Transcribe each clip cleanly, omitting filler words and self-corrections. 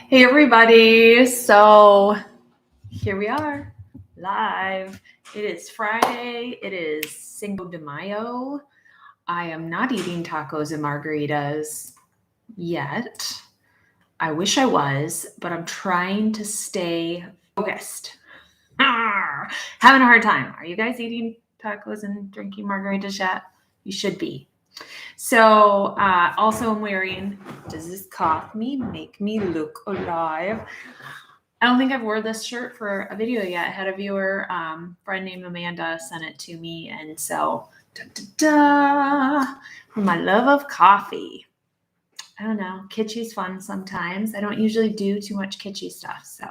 Hey everybody, so here we are, live. It is Friday, it is Cinco de Mayo. I am not eating tacos and margaritas yet. I wish I was, but I'm trying to stay focused. Having a hard time. Are you guys eating tacos and drinking margaritas yet? You should be. So also I'm wearing, does this coffee make me look alive? I don't think I've wore this shirt for a video yet. I had a viewer, friend named Amanda, sent it to me. And so, my love of coffee. I don't know. Kitschy's fun sometimes. I don't usually do too much kitschy stuff. So,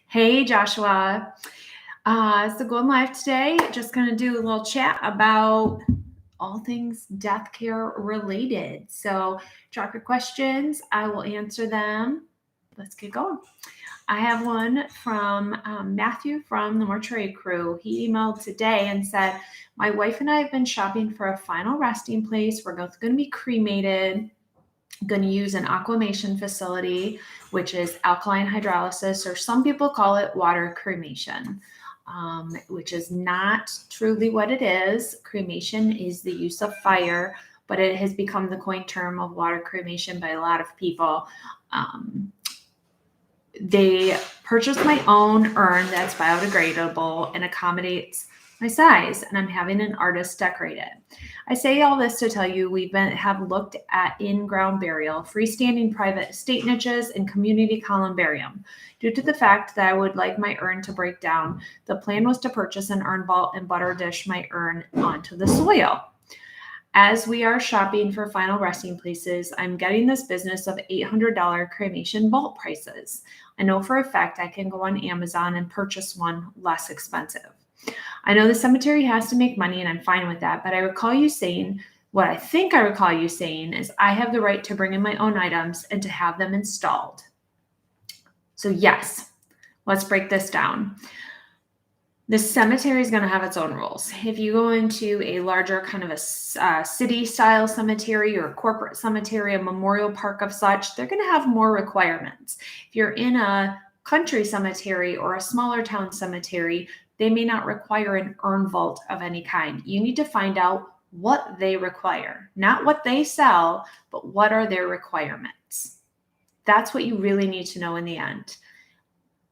hey, Joshua. It's the Golden Life today. Just going to do a little chat about all things death care related. So, drop your questions. I will answer them. Let's get going. I have one from Matthew from the Mortuary Crew. He emailed today and said, my wife and I have been shopping for a final resting place. We're both going to be cremated. Going to use an aquamation facility, which is alkaline hydrolysis, or some people call it water cremation, which is not truly what it is. Cremation is the use of fire, but it has become the coined term of water cremation by a lot of people. They purchased my own urn that's biodegradable and accommodates my size, and I'm having an artist decorate it. I say all this to tell you we have looked at in-ground burial, freestanding private estate niches, and community columbarium. Due to the fact that I would like my urn to break down, the plan was to purchase an urn vault and butter dish my urn onto the soil. As we are shopping for final resting places, I'm getting this business of $800 cremation vault prices. I know for a fact I can go on Amazon and purchase one less expensive. I know the cemetery has to make money and I'm fine with that, but I recall you saying, what I think I recall you saying is I have the right to bring in my own items and to have them installed. So yes, let's break this down. The cemetery is going to have its own rules. If you go into a larger kind of a city-style cemetery or a corporate cemetery, a memorial park of such, they're going to have more requirements. If you're in a country cemetery or a smaller town cemetery, they may not require an urn vault of any kind. You need to find out what they require, not what they sell, but what are their requirements. That's what you really need to know in the end.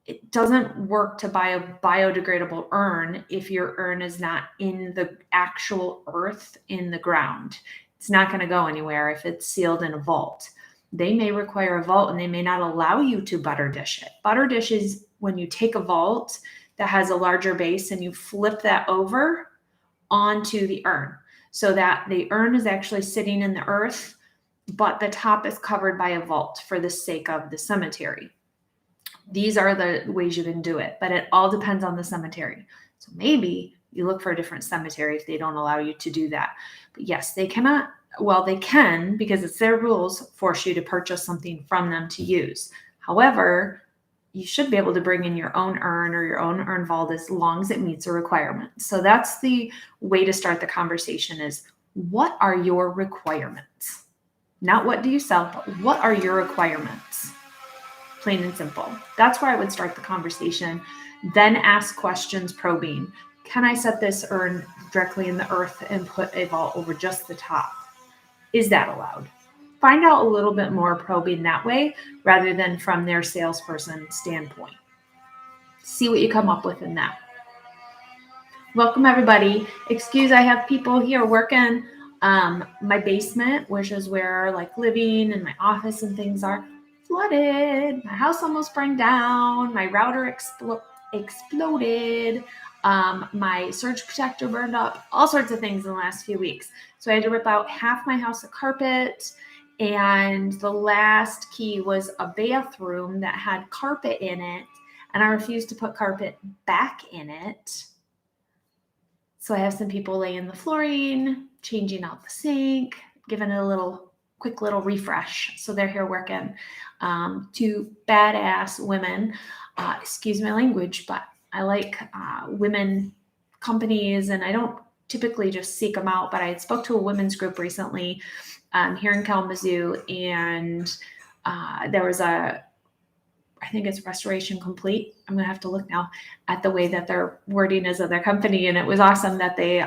It doesn't work to buy a biodegradable urn if your urn is not in the actual earth in the ground. It's not going to go anywhere if it's sealed in a vault. They may require a vault and they may not allow you to butter dish it. Butter dish is when you take a vault that has a larger base and you flip that over onto the urn so that the urn is actually sitting in the earth, but the top is covered by a vault for the sake of the cemetery. These are the ways you can do it, but it all depends on the cemetery. So maybe you look for a different cemetery if they don't allow you to do that. But yes, they cannot, well, they can, because it's their rules, force you to purchase something from them to use. However, you should be able to bring in your own urn or your own urn vault as long as it meets a requirement. So that's the way to start the conversation is, what are your requirements? Not what do you sell, but what are your requirements? Plain and simple. That's where I would start the conversation. Then ask questions probing. Can I set this urn directly in the earth and put a vault over just the top? Is that allowed? Find out a little bit more probing that way rather than from their salesperson standpoint. See what you come up with in that. Welcome everybody. Excuse, I have people here working. My basement, which is where like living and my office and things are, flooded. My house almost burned down. My router exploded. My surge protector burned up. All sorts of things in the last few weeks. So I had to rip out half my house of carpet. And the last key was a bathroom that had carpet in it. And I refused to put carpet back in it. So I have some people laying the flooring, changing out the sink, giving it a quick little refresh. So they're here working. Two badass women, excuse my language, but I like women companies, and I don't typically just seek them out, but I spoke to a women's group recently here in Kalamazoo, and there was a I think it's Restoration Complete. I'm going to have to look now at the way that their wording is of their company. And it was awesome that they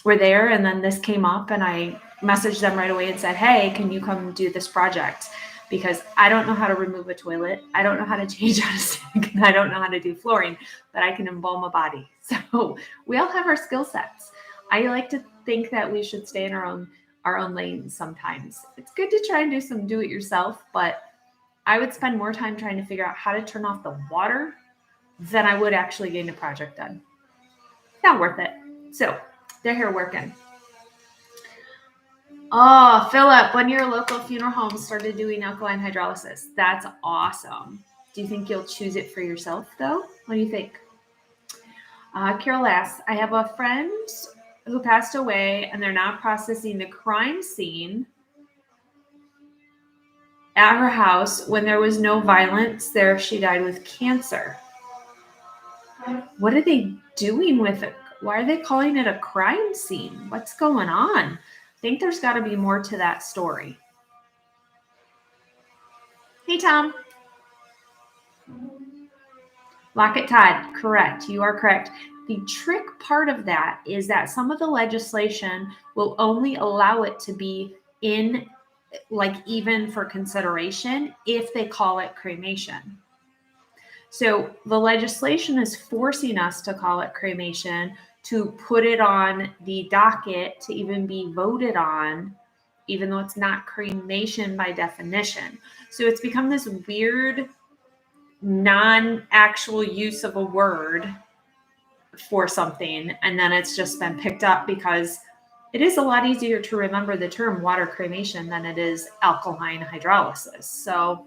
were there. And then this came up and I messaged them right away and said, hey, can you come do this project? Because I don't know how to remove a toilet. I don't know how to change out a sink. And I don't know how to do flooring, but I can embalm a body. So we all have our skill sets. I like to think that we should stay in our own lanes sometimes. It's good to try and do some do-it-yourself, but I would spend more time trying to figure out how to turn off the water than I would actually getting a project done. Not worth it. So they're here working. Oh, Philip, one of your local funeral homes started doing alkaline hydrolysis. That's awesome. Do you think you'll choose it for yourself, though? What do you think? Carol asks, I have a friend who passed away, and they're now processing the crime scene at her house when there was no violence there. She died with cancer. What are they doing with it? Why are they calling it a crime scene? What's going on? I think there's got to be more to that story. Hey, Tom. Lockett Todd, correct. You are correct. The trick part of that is that some of the legislation will only allow it to be in, like, even for consideration if they call it cremation. So the legislation is forcing us to call it cremation, to put it on the docket to even be voted on, even though it's not cremation by definition. So it's become this weird non-actual use of a word for something, and then it's just been picked up because it is a lot easier to remember the term water cremation than it is alkaline hydrolysis. So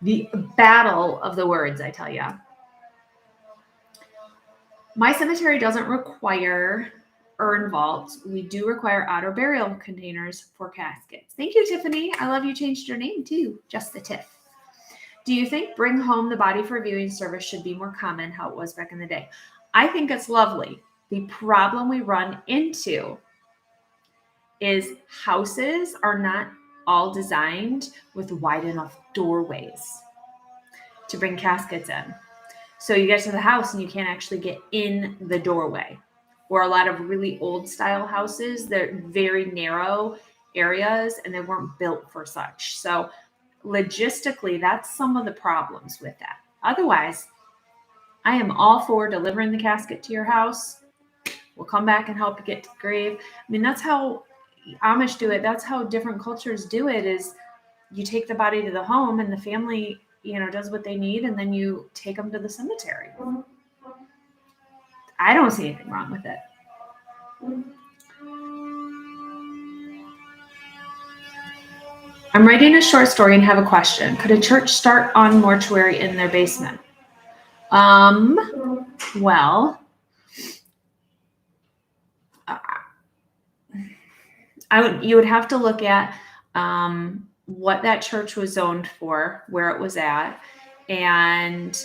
the battle of the words, I tell you. My cemetery doesn't require urn vaults. We do require auto burial containers for caskets. Thank you, Tiffany. I love you changed your name too. Just the Tiff. Do you think bring home the body for viewing service should be more common, how it was back in the day? I think it's lovely. The problem we run into is houses are not all designed with wide enough doorways to bring caskets in. So you get to the house and you can't actually get in the doorway. Or a lot of really old style houses, they're very narrow areas and they weren't built for such. So logistically, that's some of the problems with that. Otherwise, I am all for delivering the casket to your house. We'll come back and help you get to the grave. I mean, that's how Amish do it. That's how different cultures do it, is you take the body to the home and the family, does what they need, and then you take them to the cemetery. I don't see anything wrong with it. I'm writing a short story and have a question. Could a church start on mortuary in their basement? Well, you would have to look at what that church was zoned for, where it was at. And,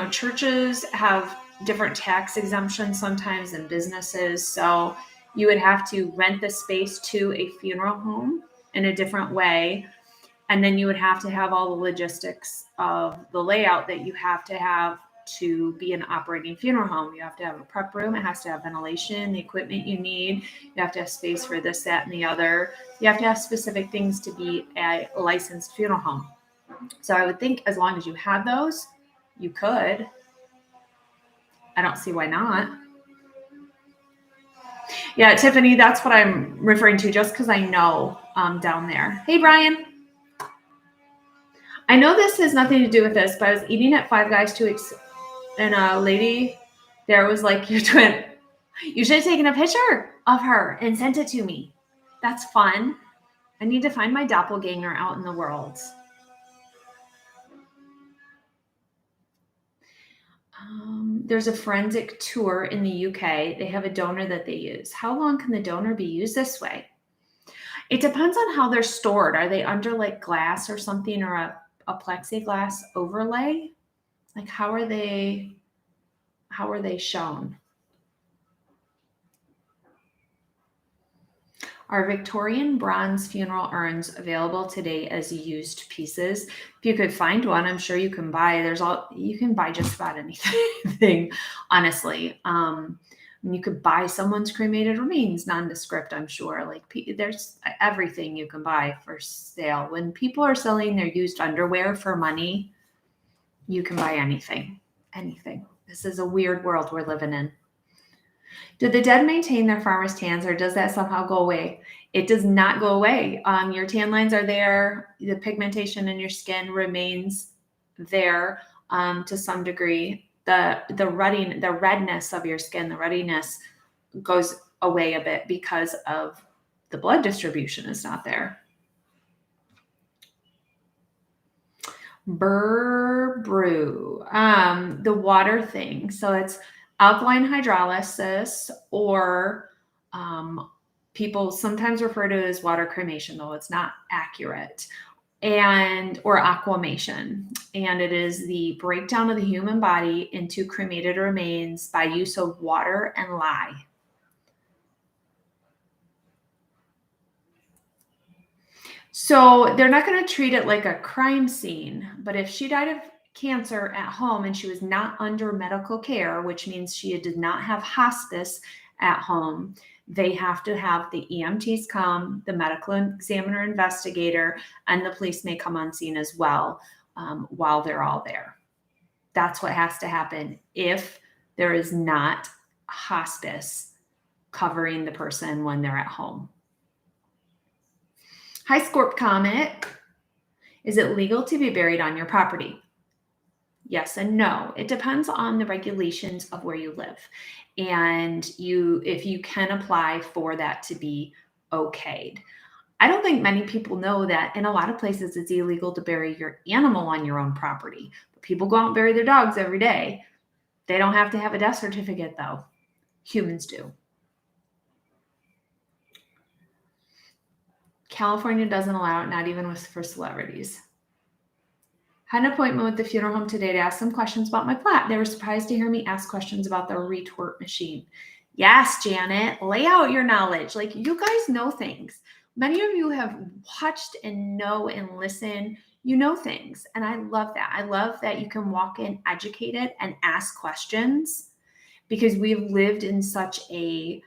churches have different tax exemptions sometimes than businesses. So you would have to rent the space to a funeral home in a different way. And then you would have to have all the logistics of the layout that you have to be an operating funeral home. You have to have a prep room. It has to have ventilation, the equipment you need. You have to have space for this, that, and the other. You have to have specific things to be a licensed funeral home. So I would think as long as you had those, you could. I don't see why not. Yeah, Tiffany, that's what I'm referring to, just because I know down there. Hey, Brian. I know this has nothing to do with this, but I was eating at Five Guys 2 weeks, and a lady there was like, your twin. You should have taken a picture of her and sent it to me. That's fun. I need to find my doppelganger out in the world. There's a forensic tour in the UK. They have a donor that they use. How long can the donor be used this way? It depends on how they're stored. Are they under like glass or something, or a plexiglass overlay? Like how are they shown? Are Victorian bronze funeral urns available today as used pieces? If you could find one, I'm sure you can buy. You can buy just about anything, honestly. You could buy someone's cremated remains nondescript, I'm sure. Like, there's everything you can buy for sale. When people are selling their used underwear for money, you can buy anything. This is a weird world we're living in. Do the dead maintain their farmer's tans, or does that somehow go away? It does not go away. Your tan lines are there. The pigmentation in your skin remains there to some degree. The redness of your skin, the ruddiness goes away a bit because of the blood distribution is not there. Brew, the water thing. So it's alkaline hydrolysis, or people sometimes refer to it as water cremation, though it's not accurate, or aquamation. And it is the breakdown of the human body into cremated remains by use of water and lye. So they're not going to treat it like a crime scene, but if she died of cancer at home and she was not under medical care, which means she did not have hospice at home, they have to have the EMTs come, the medical examiner, investigator, and the police may come on scene as well while they're all there. That's what has to happen if there is not hospice covering the person when they're at home. Hi, Scorp Comet. Is it legal to be buried on your property? Yes and no. It depends on the regulations of where you live. And if you can apply for that to be okayed. I don't think many people know that in a lot of places it's illegal to bury your animal on your own property. But people go out and bury their dogs every day. They don't have to have a death certificate, though. Humans do. California doesn't allow it, not even for celebrities. Had an appointment with the funeral home today to ask some questions about my plot. They were surprised to hear me ask questions about the retort machine. Yes, Janet, lay out your knowledge. Like, you guys know things. Many of you have watched and know and listen. You know things. And I love that. I love that you can walk in educated and ask questions, because we've lived in such a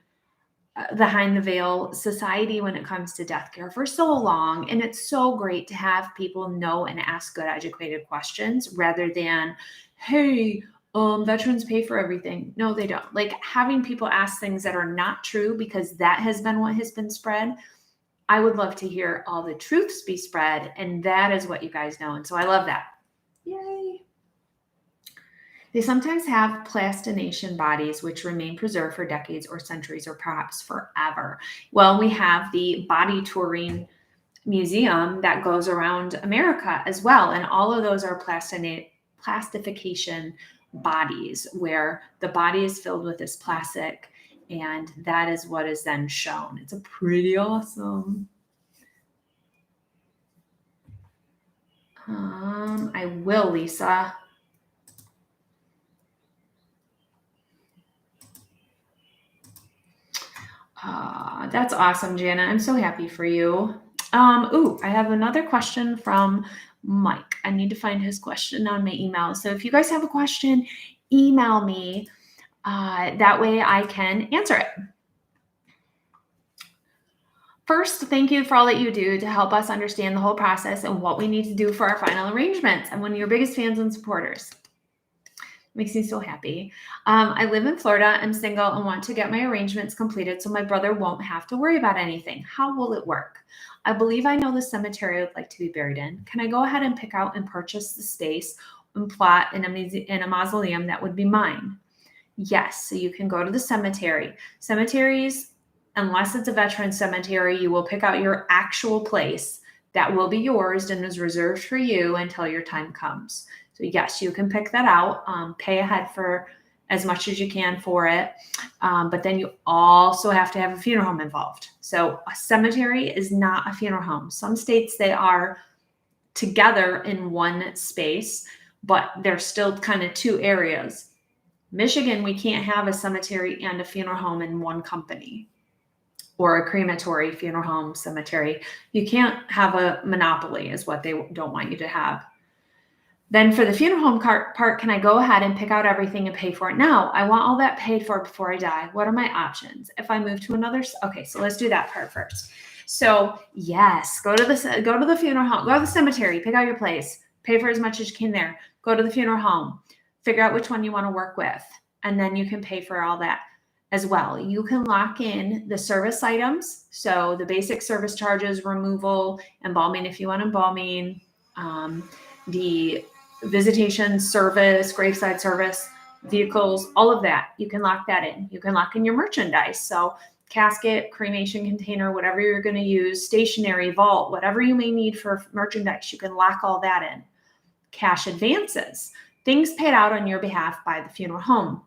behind the veil society when it comes to death care for so long. And it's so great to have people know and ask good educated questions rather than, hey, veterans pay for everything. No, they don't. Like, having people ask things that are not true, because that has been what has been spread. I would love to hear all the truths be spread. And that is what you guys know. And so I love that. Yay. They sometimes have plastination bodies which remain preserved for decades or centuries or perhaps forever. Well, we have the body touring museum that goes around America as well. And all of those are plastification bodies, where the body is filled with this plastic, and that is what is then shown. It's a pretty awesome. I will, Lisa. That's awesome, Jana. I'm so happy for you. I have another question from Mike. I need to find his question on my email. So if you guys have a question, email me. That way I can answer it. First, thank you for all that you do to help us understand the whole process and what we need to do for our final arrangements. I'm one of your biggest fans and supporters. Makes me so happy. I live in Florida. I'm single and want to get my arrangements completed so my brother won't have to worry about anything. How will it work? I believe I know the cemetery I would like to be buried in. Can I go ahead and pick out and purchase the space and plot in a mausoleum that would be mine? Yes, so you can go to the cemetery. Cemeteries, unless it's a veteran cemetery, you will pick out your actual place that will be yours and is reserved for you until your time comes. So yes, you can pick that out, pay ahead for as much as you can for it. But then you also have to have a funeral home involved. So a cemetery is not a funeral home. Some states, they are together in one space, but they're still kind of two areas. Michigan, we can't have a cemetery and a funeral home in one company. or a crematory, funeral home, cemetery. You can't have a monopoly is what they don't want you to have. Then for the funeral home part, can I go ahead and pick out everything and pay for it? No, I want all that paid for before I die. What are my options? If I move to another, okay, so let's do that part first. So yes, go to the funeral home, go to the cemetery, pick out your place, pay for as much as you can there. Go to the funeral home, figure out which one you want to work with, and then you can pay for all that as well. You can lock in the service items. So the basic service charges, removal, embalming if you want embalming, the visitation service, graveside service, vehicles, all of that. You can lock that in. You can lock in your merchandise. So casket, cremation container, whatever you're going to use, stationery, vault, whatever you may need for merchandise, you can lock all that in. Cash advances, things paid out on your behalf by the funeral home.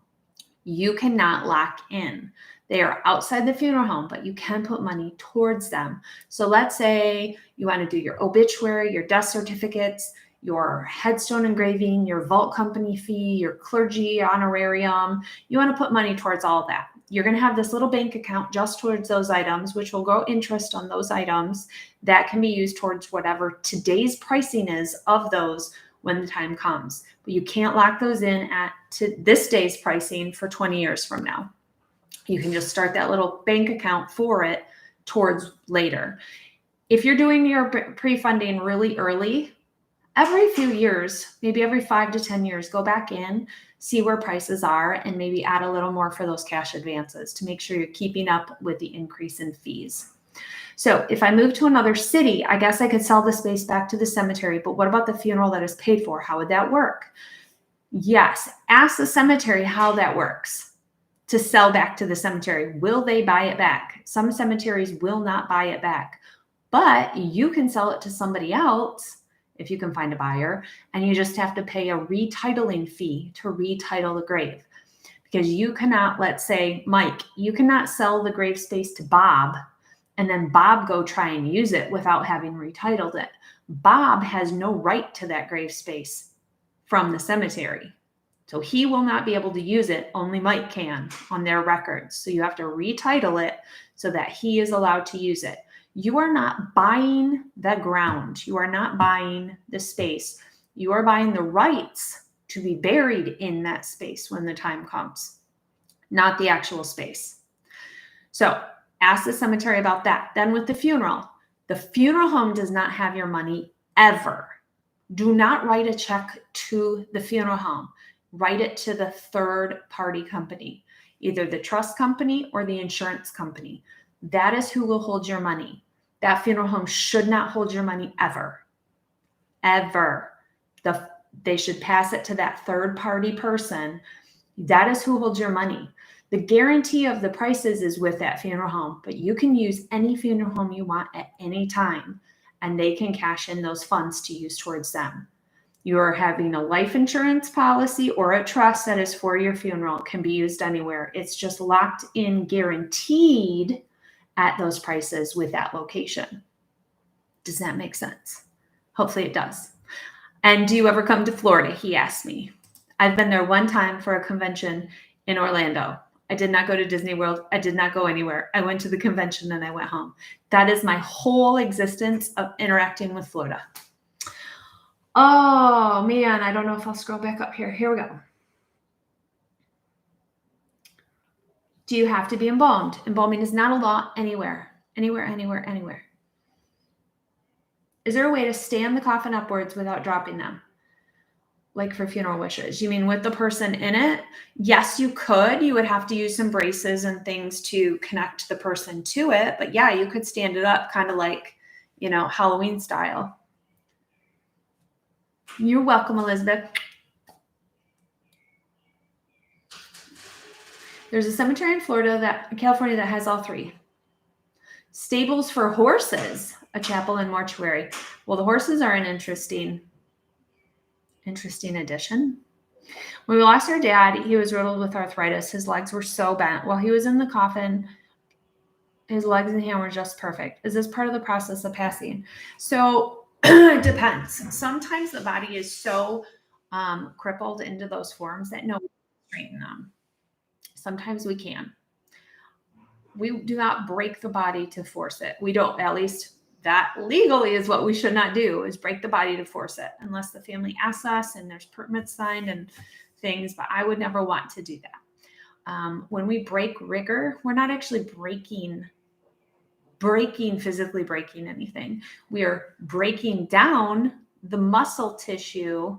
You cannot lock in. They are outside the funeral home, but you can put money towards them. So let's say you want to do your obituary, your death certificates, your headstone engraving, your vault company fee, your clergy honorarium. You want to put money towards all of that. You're going to have this little bank account just towards those items, which will grow interest on those items that can be used towards whatever today's pricing is of those when the time comes. But you can't lock those in at to this day's pricing for 20 years from now. You can just start that little bank account for it towards later. If you're doing your pre-funding really early, every few years, maybe every 5 to 10 years, go back in, see where prices are, and maybe add a little more for those cash advances to make sure you're keeping up with the increase in fees. So if I move to another city, I guess I could sell the space back to the cemetery, but what about the funeral that is paid for? How would that work? Yes, ask the cemetery how that works to sell back to the cemetery. Will they buy it back? Some cemeteries will not buy it back, but you can sell it to somebody else if you can find a buyer, and you just have to pay a retitling fee to retitle the grave. Because you cannot, let's say, Mike, you cannot sell the grave space to Bob and then Bob go try and use it without having retitled it. Bob has no right to that grave space from the cemetery. So he will not be able to use it. Only Mike can on their records. So you have to retitle it so that he is allowed to use it. You are not buying the ground. You are not buying the space. You are buying the rights to be buried in that space when the time comes, not the actual space. So ask the cemetery about that. Then with the funeral home does not have your money ever. Do not write a check to the funeral home. Write it to the third party company, either the trust company or the insurance company. That is who will hold your money. That funeral home should not hold your money ever. Ever. They should pass it to that third party person. That is who holds your money. The guarantee of the prices is with that funeral home, but you can use any funeral home you want at any time, and they can cash in those funds to use towards them. You are having a life insurance policy or a trust that is for your funeral. It can be used anywhere. It's just locked in, guaranteed at those prices with that location. Does that make sense? Hopefully it does. And do you ever come to Florida? He asked me. I've been there one time for a convention in Orlando. I did not go to Disney World. I did not go anywhere. I went to the convention and I went home. That is my whole existence of interacting with Florida. Oh man, I don't know if I'll scroll back up here. Here we go. Do you have to be embalmed? Embalming is not a law anywhere. Anywhere. Is there a way to stand the coffin upwards without dropping them? Like for funeral wishes? You mean with the person in it? Yes, you could. You would have to use some braces and things to connect the person to it. But yeah, you could stand it up kind of like, Halloween style. You're welcome, Elizabeth. There's a cemetery in California that has all three. Stables for horses, a chapel and mortuary. Well, the horses are an interesting addition. When we lost our dad, he was riddled with arthritis. His legs were so bent. While he was in the coffin, his legs and hand were just perfect. Is this part of the process of passing? So it depends. Sometimes the body is so crippled into those forms that no, we can straighten them. Sometimes we can. We do not break the body to force it. We don't, at least that legally is what we should not do, is break the body to force it, unless the family asks us and there's permits signed and things, but I would never want to do that. When we break rigor, we're not actually physically breaking anything. We are breaking down the muscle tissue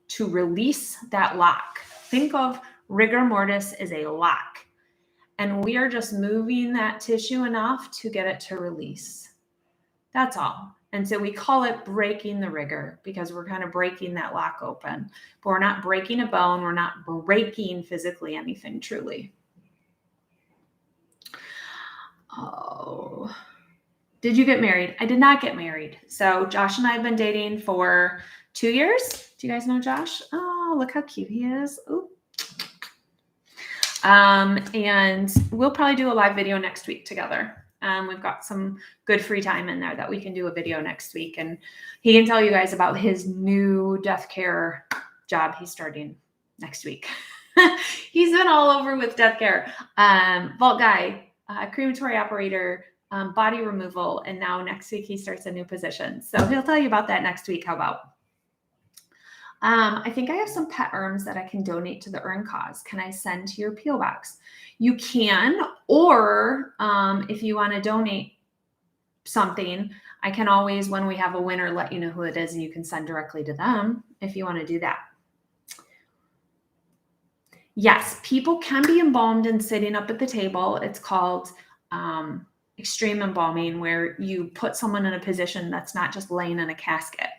to release that lock. Think of rigor mortis as a lock, and we are just moving that tissue enough to get it to release. That's all. And so we call it breaking the rigor because we're kind of breaking that lock open, but we're not breaking a bone. We're not breaking physically anything truly. Oh, did you get married? I did not get married. So Josh and I have been dating for 2 years. Do you guys know Josh? Oh, look how cute he is. Ooh. And we'll probably do a live video next week together. We've got some good free time in there that we can do a video next week. And he can tell you guys about his new death care job he's starting next week. He's been all over with death care. Vault guy, crematory operator, body removal. And now next week he starts a new position. So he'll tell you about that next week. How about? I think I have some pet urns that I can donate to the urn cause. Can I send to your P.O. box? You can, or if you want to donate something, I can always, when we have a winner, let you know who it is and you can send directly to them if you want to do that. Yes, people can be embalmed and sitting up at the table. It's called extreme embalming, where you put someone in a position that's not just laying in a casket.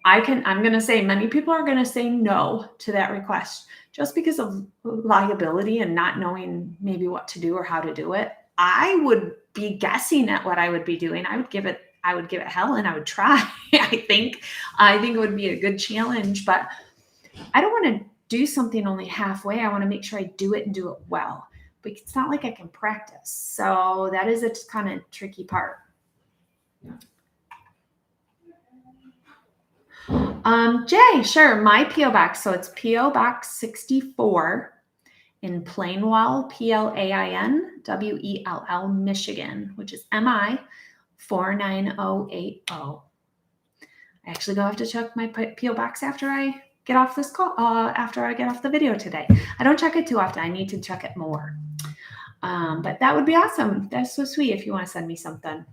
I'm going to say many people are going to say no to that request just because of liability and not knowing maybe what to do or how to do it. I would be guessing at what I would be doing. I would give it hell and I would try. I think it would be a good challenge, but I don't want to do something only halfway. I want to make sure I do it and do it well, but it's not like I can practice. So that is a kind of tricky part. Jay, sure. My P.O. box. So it's P.O. Box 64 in Plainwell, Plainwell, Michigan, which is MI 49080. I actually go have to check my P.O. box after I get off this call, after I get off the video today. I don't check it too often. I need to check it more. But that would be awesome. That's so sweet if you want to send me something.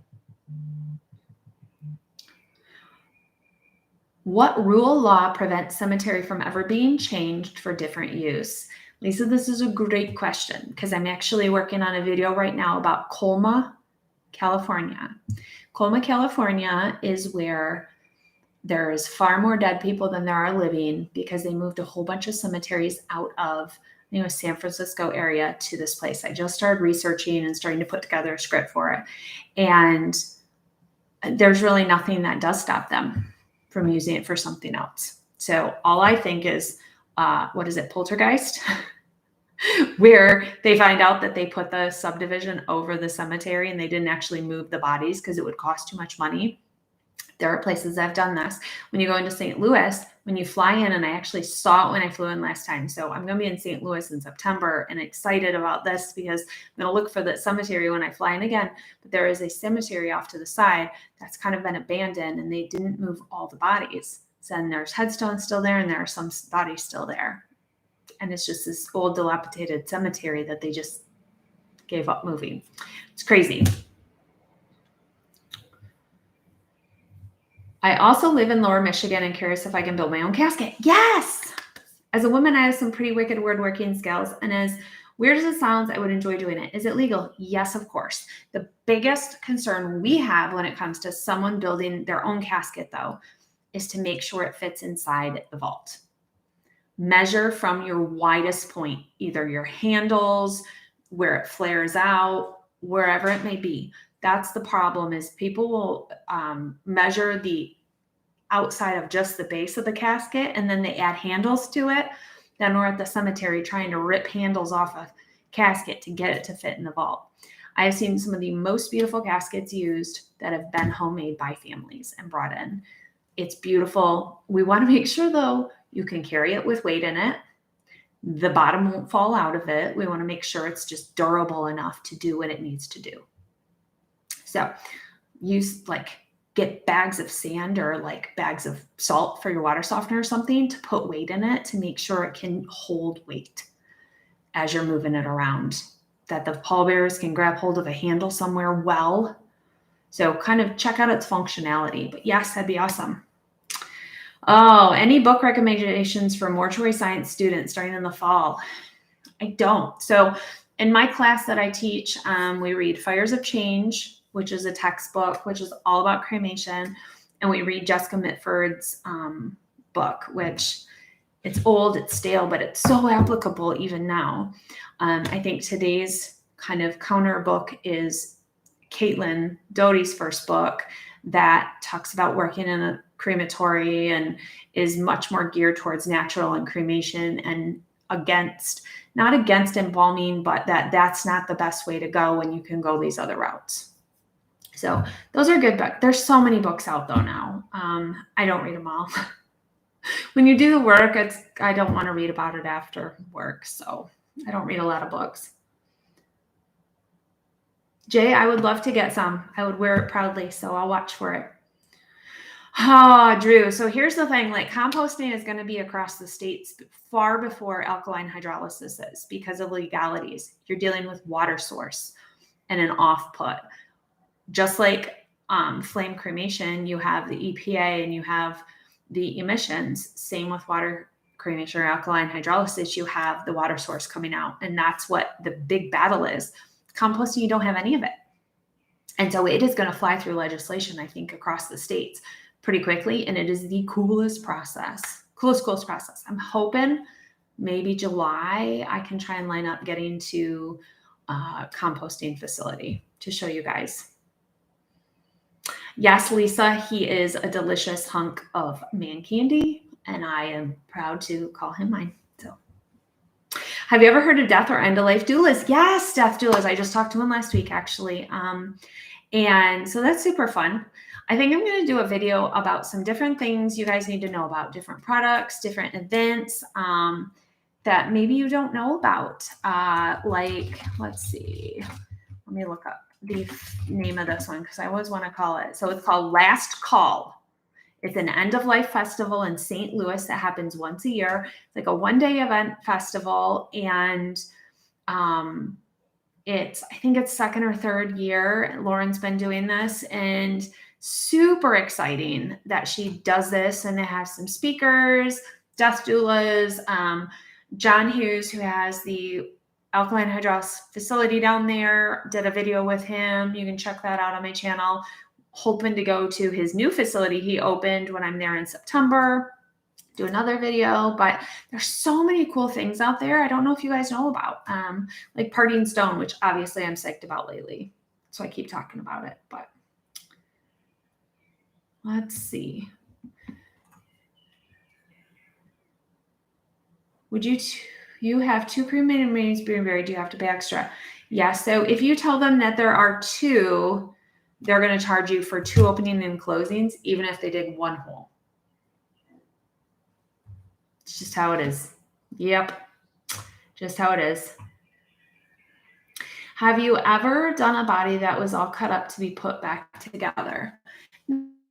What rule law prevents cemetery from ever being changed for different use? Lisa, this is a great question because I'm actually working on a video right now about Colma, California. Colma, California is where there's far more dead people than there are living because they moved a whole bunch of cemeteries out of San Francisco area to this place. I just started researching and starting to put together a script for it. And there's really nothing that does stop them from using it for something else. So all I think is, what is it, poltergeist? Where they find out that they put the subdivision over the cemetery and they didn't actually move the bodies because it would cost too much money. There are places that have done this. When you go into St. Louis, when you fly in, and I actually saw it when I flew in last time. So I'm going to be in St. Louis in September and excited about this because I'm going to look for that cemetery when I fly in again. But there is a cemetery off to the side that's kind of been abandoned and they didn't move all the bodies. So then there's headstones still there and there are some bodies still there. And it's just this old dilapidated cemetery that they just gave up moving. It's crazy. I also live in Lower Michigan and curious if I can build my own casket. Yes! As a woman, I have some pretty wicked woodworking skills. And as weird as it sounds, I would enjoy doing it. Is it legal? Yes, of course. The biggest concern we have when it comes to someone building their own casket, though, is to make sure it fits inside the vault. Measure from your widest point, either your handles, where it flares out, wherever it may be. That's the problem, is people will measure the outside of just the base of the casket and then they add handles to it. Then we're at the cemetery trying to rip handles off a casket to get it to fit in the vault. I have seen some of the most beautiful caskets used that have been homemade by families and brought in. It's beautiful. We want to make sure, though, you can carry it with weight in it. The bottom won't fall out of it. We want to make sure it's just durable enough to do what it needs to do. So use get bags of sand or bags of salt for your water softener or something to put weight in it to make sure it can hold weight as you're moving it around, that the pallbearers can grab hold of a handle somewhere well. So kind of check out its functionality. But yes, that'd be awesome. Oh, any book recommendations for mortuary science students starting in the fall? I don't. So in my class that I teach, we read Fires of Change, which is a textbook, which is all about cremation. And we read Jessica Mitford's book, which it's old, it's stale, but it's so applicable even now. I think today's kind of counter book is Caitlin Doty's first book that talks about working in a crematory and is much more geared towards natural and cremation and not against embalming, but that's not the best way to go when you can go these other routes. So those are good books. There's so many books out though now. I don't read them all. When you do the work, I don't want to read about it after work, so I don't read a lot of books. Jay, I would love to get some. I would wear it proudly, so I'll watch for it. Drew. So here's the thing, composting is going to be across the states far before alkaline hydrolysis is because of legalities. You're dealing with water source and an off-put. Just like flame cremation, you have the EPA and you have the emissions. Same with water cremation or alkaline hydrolysis, you have the water source coming out. And that's what the big battle is. Composting, you don't have any of it. And so it is going to fly through legislation, I think, across the states pretty quickly. And it is the coolest process. Coolest process. I'm hoping maybe July, I can try and line up getting to a composting facility to show you guys. Yes, Lisa, he is a delicious hunk of man candy, and I am proud to call him mine. So, have you ever heard of Death or End of Life Doulas? Yes, Death Doulas. I just talked to him last week, actually. And so that's super fun. I think I'm going to do a video about some different things you guys need to know about, different products, different events that maybe you don't know about. Let's see. Let me look up the name of this one because I always want to call it. So it's called Last Call. It's an end-of-life festival in St. Louis that happens once a year. It's like a one-day event festival, and I think it's second or third year. Lauren's been doing this, and super exciting that she does this. And they have some speakers, death doulas, John Hughes, who has the alkaline hydrolysis facility down there, did a video with him. You can check that out on my channel. Hoping to go to his new facility he opened when I'm there in September, do another video. But there's so many cool things out there I don't know if you guys know about, like Parting Stone, which obviously I'm psyched about lately, so I keep talking about it. But let's see. Would you have two cremated remains being buried? Do you have to pay extra? Yeah. So if you tell them that there are two, they're going to charge you for two opening and closings, even if they did one hole. It's just how it is. Yep. Just how it is. Have you ever done a body that was all cut up to be put back together?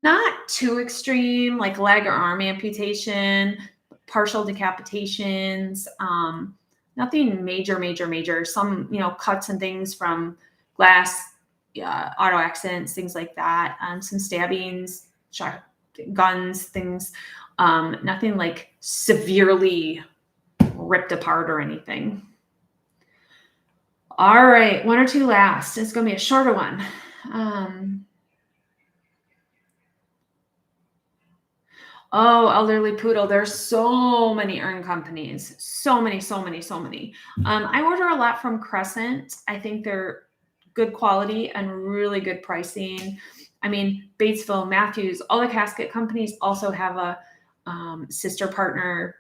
Not too extreme, like leg or arm amputation, partial decapitations, nothing major. Some, cuts and things from glass, auto accidents, things like that. Some stabbings, guns, things. Nothing like severely ripped apart or anything. All right, one or two last. It's going to be a shorter one. Elderly Poodle. There's so many urn companies. So many. I order a lot from Crescent. I think they're good quality and really good pricing. I mean, Batesville, Matthews, all the casket companies also have a sister partner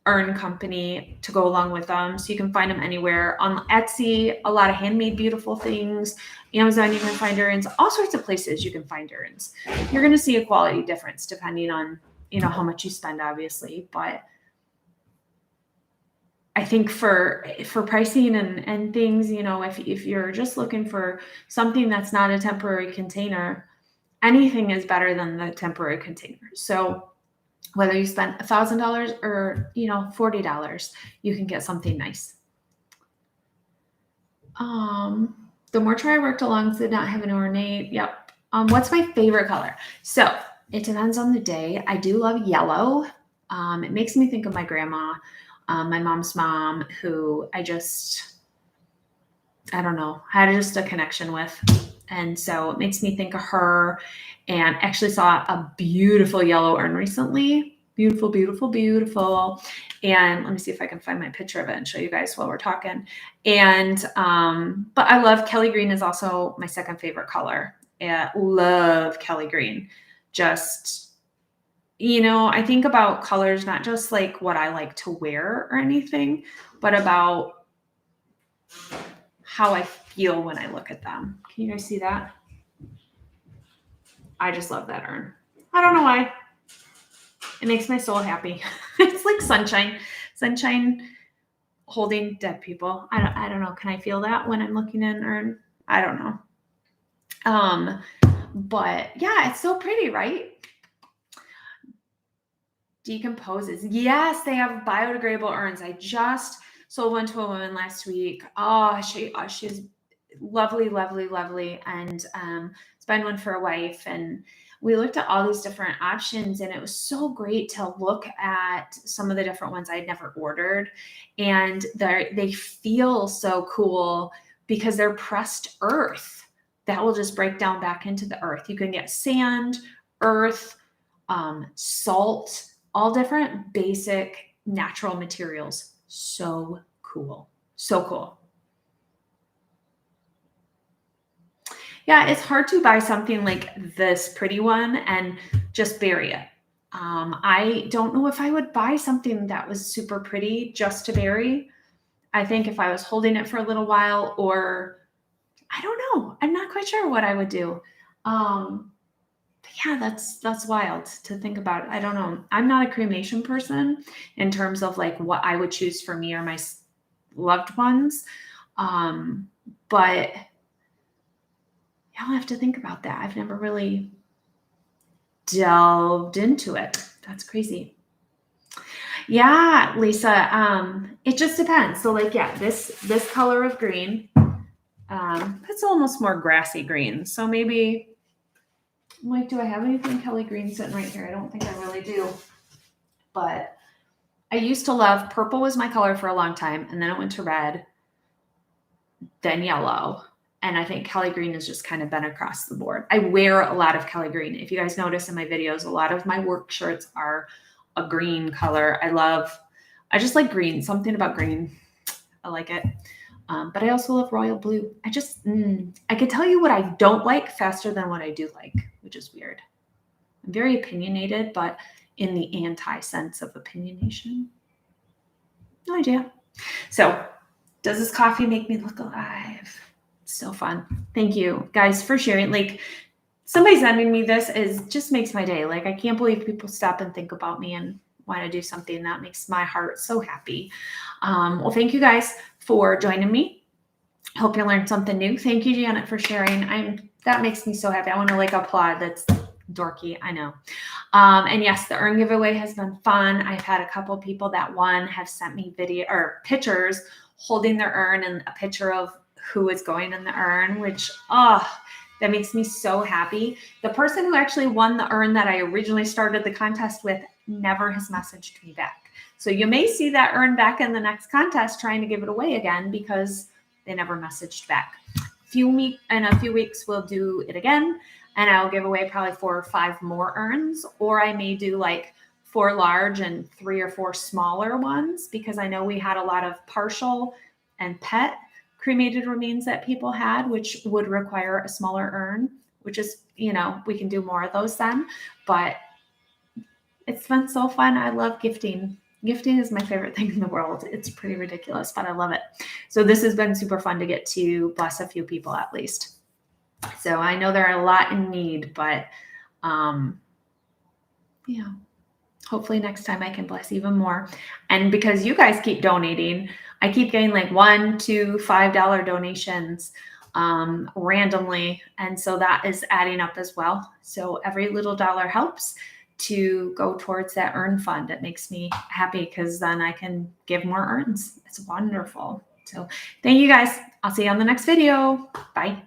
urn company to go along with them. So you can find them anywhere. On Etsy, a lot of handmade beautiful things. Amazon, you can find urns. All sorts of places you can find urns. You're going to see a quality difference depending on, how much you spend, obviously. But I think for pricing and things, you know, if you're just looking for something that's not a temporary container, anything is better than the temporary container. So whether you spend $1,000 or, you know, $40, you can get something nice. The mortuary I worked along did not have an ornate. Yep. What's my favorite color? So it depends on the day. I do love yellow. It makes me think of my grandma, my mom's mom, who I don't know, had just a connection with. And so it makes me think of her, and actually saw a beautiful yellow urn recently. Beautiful, beautiful, beautiful. And let me see if I can find my picture of it and show you guys while we're talking. And, but I love Kelly green is also my second favorite color. Yeah, love Kelly green. Just, you know, I think about colors, not just like what I like to wear or anything, but about how I feel when I look at them. Can you guys see that? I just love that urn. I don't know why. It makes my soul happy. It's like sunshine holding dead people. I don't know. Can I feel that when I'm looking at an urn? I don't know. But yeah, it's so pretty, right? Decomposes. Yes, they have biodegradable urns. I just sold one to a woman last week. Oh, she's lovely, lovely, lovely. And spend one for a wife. And we looked at all these different options, and it was so great to look at some of the different ones I'd never ordered. And they feel so cool because they're pressed earth that will just break down back into the earth. You can get sand, earth, salt, all different basic natural materials. So cool. So cool. Yeah, it's hard to buy something like this pretty one and just bury it. I don't know if I would buy something that was super pretty just to bury. I think if I was holding it for a little while, or I don't know, I'm not quite sure what I would do. Yeah, that's wild to think about. I don't know. I'm not a cremation person in terms of like what I would choose for me or my loved ones. But I'll have to think about that. I've never really delved into it. That's crazy. Yeah, Lisa. It just depends. So like, yeah, this color of green, it's almost more grassy green. So maybe, like, do I have anything Kelly green sitting right here? I don't think I really do. But I used to love purple was my color for a long time, and then it went to red, then yellow. And I think Kelly green has just kind of been across the board. I wear a lot of Kelly green. If you guys notice in my videos, a lot of my work shirts are a green color. I just like green, something about green. I like it. But I also love royal blue. I could tell you what I don't like faster than what I do like, which is weird. I'm very opinionated, but in the anti sense of opinionation. No idea. So, does this coffee make me look alive? It's so fun. Thank you guys for sharing. Like, somebody sending me this just makes my day. Like, I can't believe people stop and think about me and want to do something that makes my heart so happy. Well, thank you guys for joining me. Hope you learned something new. Thank you, Janet, for sharing. That makes me so happy. I want to like applaud. That's dorky, I know. And yes, the urn giveaway has been fun. I've had a couple people that have sent me video or pictures holding their urn and a picture of who is going in the urn, which, that makes me so happy. The person who actually won the urn that I originally started the contest with never has messaged me back. So you may see that urn back in the next contest trying to give it away again because they never messaged back. In a few weeks, we'll do it again, and I'll give away probably 4 or 5 more urns, or I may do like 4 large and 3 or 4 smaller ones, because I know we had a lot of partial and pet cremated remains that people had, which would require a smaller urn, which is, we can do more of those then. But it's been so fun. I love gifting. Gifting is my favorite thing in the world. It's pretty ridiculous, but I love it. So this has been super fun to get to bless a few people at least. So I know there are a lot in need, but yeah. hopefully next time I can bless even more. And because you guys keep donating, I keep getting like $1, $2, $5 donations randomly. And so that is adding up as well. So every little dollar helps to go towards that urn fund. It makes me happy because then I can give more urns. It's wonderful. So thank you guys. I'll see you on the next video. Bye.